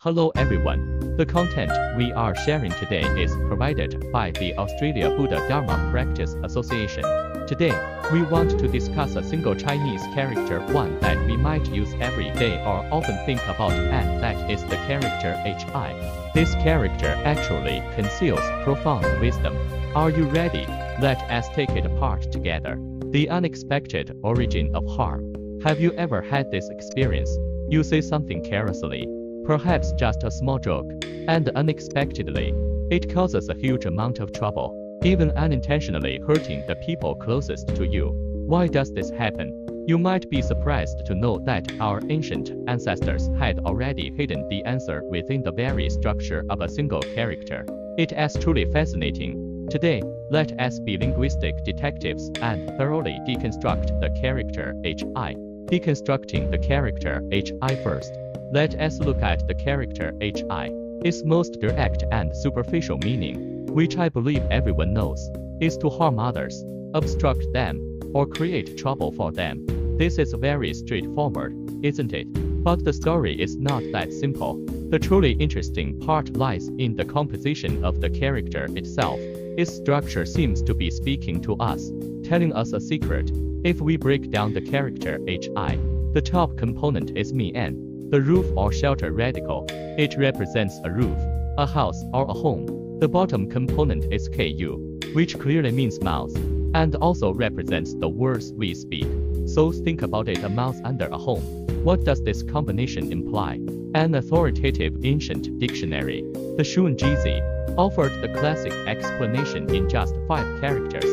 Hello everyone. The content we are sharing today is provided by the Australia Buddha Dharma Practice Association. Today, we want to discuss a single Chinese character, one that we might use every day or often think about, and that is the character HI. This character actually conceals profound wisdom. Are you ready? Let us take it apart together. The unexpected origin of harm. Have you ever had this experience? You say something carelessly, perhaps just a small joke, and unexpectedly, it causes a huge amount of trouble, even unintentionally hurting the people closest to you. Why does this happen? You might be surprised to know that our ancient ancestors had already hidden the answer within the very structure of a single character. It is truly fascinating. Today, let us be linguistic detectives and thoroughly deconstruct the character HI. Deconstructing the character HI first. Let us look at the character HI. Its most direct and superficial meaning, which I believe everyone knows, is to harm others, obstruct them, or create trouble for them. This is very straightforward, isn't it? But the story is not that simple. The truly interesting part lies in the composition of the character itself. Its structure seems to be speaking to us, telling us a secret. If we break down the character HI, the top component is MN, the roof or shelter radical. It represents a roof, a house, or a home. The bottom component is KU, which clearly means mouth, and also represents the words we speak. So think about it: a mouth under a home. What does this combination imply? An authoritative ancient dictionary, the Shunjizi, offered the classic explanation in just 5 characters.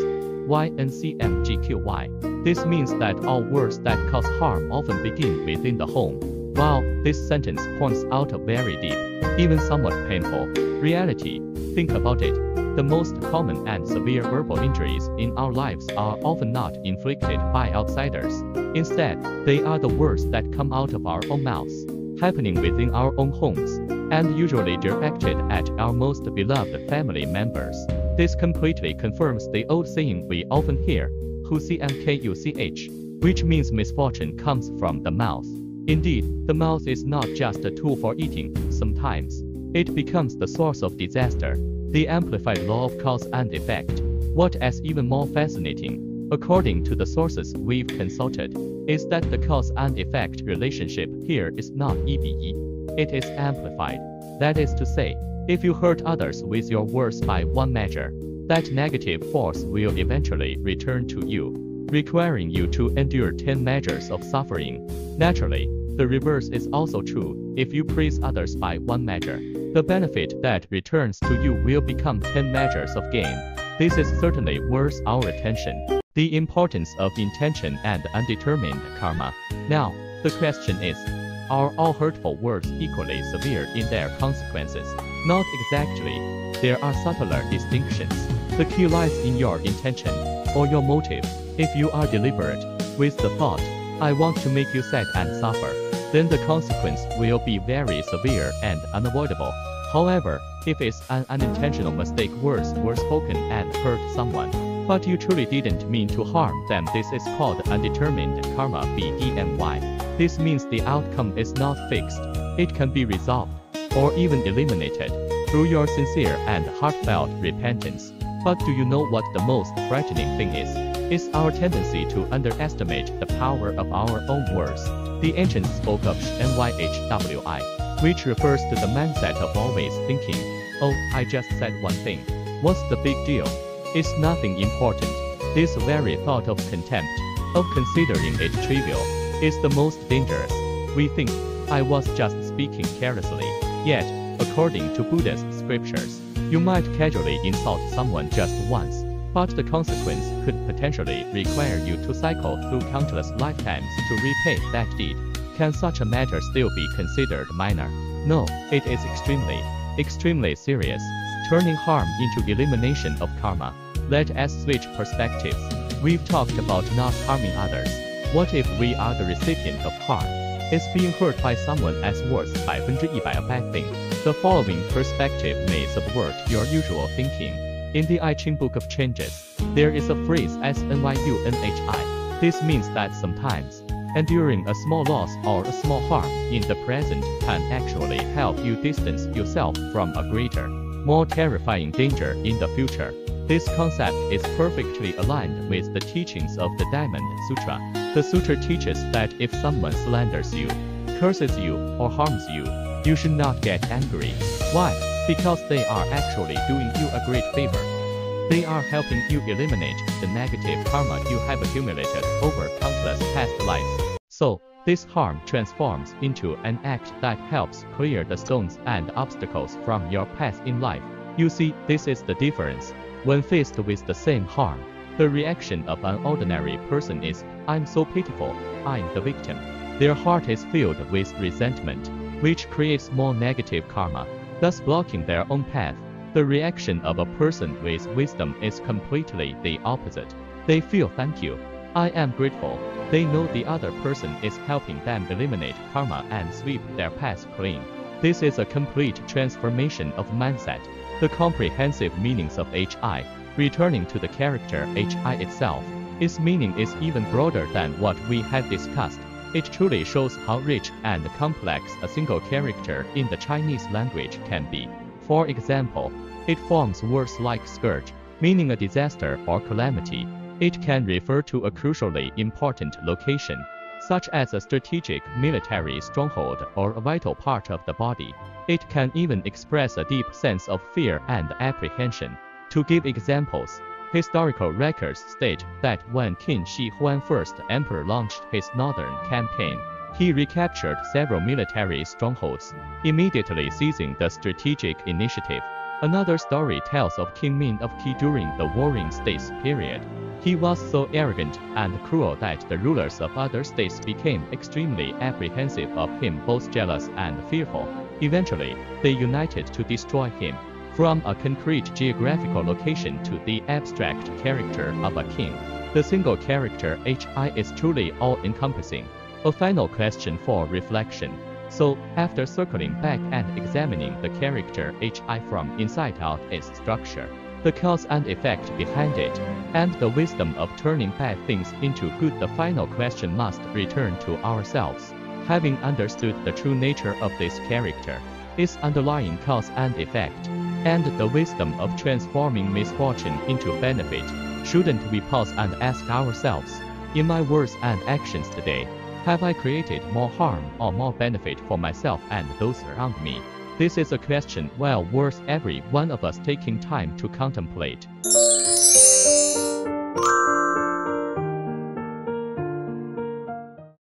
YNCMGQY. This means that all words that cause harm often begin within the home. Wow, this sentence points out a very deep, even somewhat painful, reality. Think about it. The most common and severe verbal injuries in our lives are often not inflicted by outsiders. Instead, they are the words that come out of our own mouths, happening within our own homes, and usually directed at our most beloved family members. This completely confirms the old saying we often hear, "Who-CMKUCH," which means misfortune comes from the mouth. Indeed, the mouth is not just a tool for eating. Sometimes, it becomes the source of disaster. The amplified law of cause and effect. What is even more fascinating, according to the sources we've consulted, is that the cause and effect relationship here is not EBE. It is amplified. That is to say, if you hurt others with your words by 1 measure, that negative force will eventually return to you, requiring you to endure 10 measures of suffering. Naturally, the reverse is also true. If you praise others by 1 measure, the benefit that returns to you will become 10 measures of gain. This is certainly worth our attention. The importance of intention and undetermined karma. Now, the question is, are all hurtful words equally severe in their consequences? Not exactly. There are subtler distinctions. The key lies in your intention, or your motive. If you are deliberate, with the thought, "I want to make you sad and suffer," then the consequence will be very severe and unavoidable. However, if it's an unintentional mistake, words were spoken and hurt someone, but you truly didn't mean to harm them, this is called undetermined karma, BDMY. This means the outcome is not fixed. It can be resolved, or even eliminated, through your sincere and heartfelt repentance. But do you know what the most frightening thing is? It's our tendency to underestimate the power of our own words. The ancients spoke of NYHWI, which refers to the mindset of always thinking, "Oh, I just said one thing. What's the big deal? It's nothing important." This very thought of contempt, of considering it trivial, is the most dangerous. We think, "I was just speaking carelessly." Yet, according to Buddhist scriptures, you might casually insult someone just once, but the consequence could potentially require you to cycle through countless lifetimes to repay that deed. Can such a matter still be considered minor? No, it is extremely serious, turning harm into elimination of karma. Let us switch perspectives. We've talked about not harming others. What if we are the recipient of harm? Is being hurt by someone as worth 100% a bad thing? The following perspective may subvert your usual thinking. In the I Ching Book of Changes, there is a phrase SNYUNHI. This means that sometimes, Enduring a small loss or a small harm in the present can actually help you distance yourself from a greater, more terrifying danger in the future. This concept is perfectly aligned with the teachings of the Diamond Sutra. The sutra teaches that if someone slanders you, curses you, or harms you, you should not get angry. Why? Because they are actually doing you a great favor. They are helping you eliminate the negative karma you have accumulated over countless past lives. So, this harm transforms into an act that helps clear the stones and obstacles from your path in life. You see, this is the difference. When faced with the same harm, the reaction of an ordinary person is, "I'm so pitiful, I'm the victim." Their heart is filled with resentment, which creates more negative karma, thus blocking their own path. The reaction of a person with wisdom is completely the opposite. They feel thank you. I am grateful. They know the other person is helping them eliminate karma and sweep their path clean. This is a complete transformation of mindset. The comprehensive meanings of HI, returning to the character HI itself, its meaning is even broader than what we have discussed. It truly shows how rich and complex a single character in the Chinese language can be. For example, it forms words like scourge, meaning a disaster or calamity. It can refer to a crucially important location, such as a strategic military stronghold or a vital part of the body. It can even express a deep sense of fear and apprehension. To give examples, historical records state that when Qin Shi Huang First Emperor launched his northern campaign, he recaptured several military strongholds, immediately seizing the strategic initiative. Another story tells of King Min of Qi during the Warring States period. He was so arrogant and cruel that the rulers of other states became extremely apprehensive of him, both jealous and fearful. Eventually, they united to destroy him. From a concrete geographical location to the abstract character of a king, the single character HI is truly all-encompassing. A final question for reflection. So, after circling back and examining the character HI from inside out, its structure, the cause and effect behind it, and the wisdom of turning bad things into good, the final question must return to ourselves. Having understood the true nature of this character, its underlying cause and effect, and the wisdom of transforming misfortune into benefit, shouldn't we pause and ask ourselves, in my words and actions today, have I created more harm or more benefit for myself and those around me? This is a question well worth every one of us taking time to contemplate.